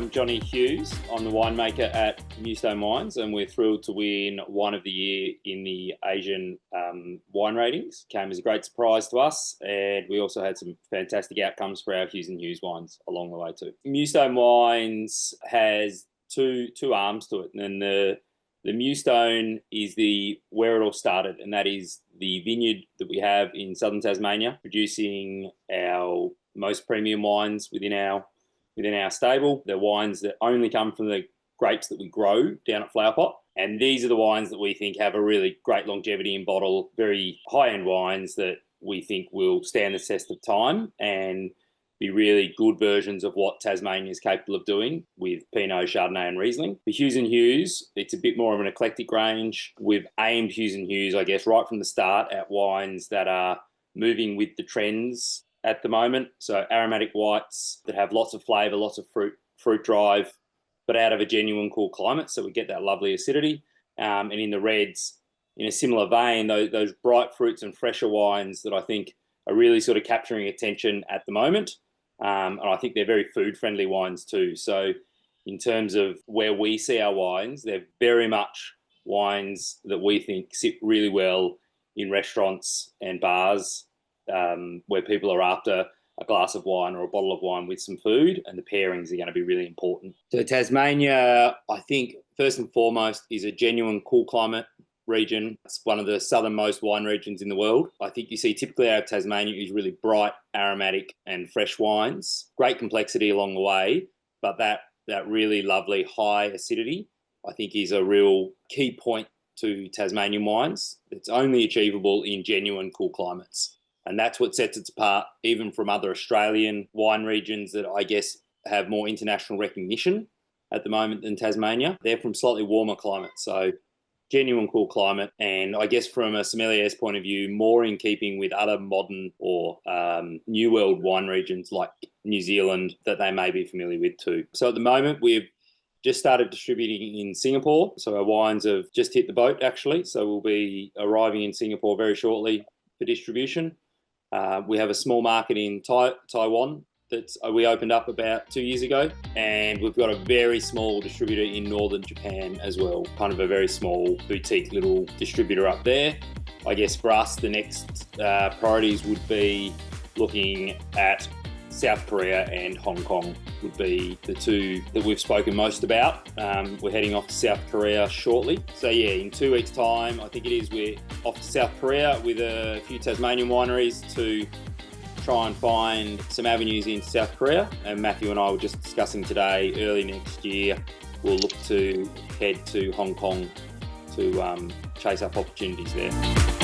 I'm Johnny Hughes. I'm the winemaker at Mewstone Wines, and we're thrilled to win Wine of the Year in the Asian wine ratings. Came as a great surprise to us, and we also had some fantastic outcomes for our Hughes and Hughes wines along the way too. Mewstone Wines has two arms to it, and the Mewstone is where it all started, and that is the vineyard that we have in southern Tasmania, producing our most premium wines within our stable. They're wines that only come from the grapes that we grow down at Flower Pot. And these are the wines that we think have a really great longevity in bottle, very high-end wines that we think will stand the test of time and be really good versions of what Tasmania is capable of doing with Pinot, Chardonnay and Riesling. For Hughes and Hughes, it's a bit more of an eclectic range. We've aimed Hughes and Hughes, I guess, right from the start at wines that are moving with the trends at the moment. So aromatic whites that have lots of flavour, lots of fruit drive, but out of a genuine cool climate. So we get that lovely acidity. And in the reds, in a similar vein, those bright fruits and fresher wines that I think are really sort of capturing attention at the moment. And I think they're very food-friendly wines too. So in terms of where we see our wines, they're very much wines that we think sit really well in restaurants and bars, where people are after a glass of wine or a bottle of wine with some food, and the pairings are going to be really important. So Tasmania, I think, first and foremost, is a genuine cool climate region. It's one of the southernmost wine regions in the world. I think you see typically out of Tasmania is really bright, aromatic and fresh wines. Great complexity along the way, but that really lovely high acidity, I think, is a real key point to Tasmanian wines. It's only achievable in genuine cool climates. And that's what sets it apart even from other Australian wine regions that I guess have more international recognition at the moment than Tasmania. They're from slightly warmer climates, so genuine cool climate, and I guess from a sommelier's point of view, more in keeping with other modern or New World wine regions like New Zealand that they may be familiar with too. So at the moment, we've just started distributing in Singapore. So our wines have just hit the boat actually. So we'll be arriving in Singapore very shortly for distribution. We have a small market in Taiwan that we opened up about 2 years ago, and we've got a very small distributor in northern Japan as well, kind of a very small boutique little distributor up there. I guess for us, the next priorities would be looking at South Korea and Hong Kong would be the two that we've spoken most about. We're heading off to South Korea shortly. So yeah, in 2 weeks' time, I think it is, we're off to South Korea with a few Tasmanian wineries to try and find some avenues in South Korea. And Matthew and I were just discussing today, early next year, we'll look to head to Hong Kong to chase up opportunities there.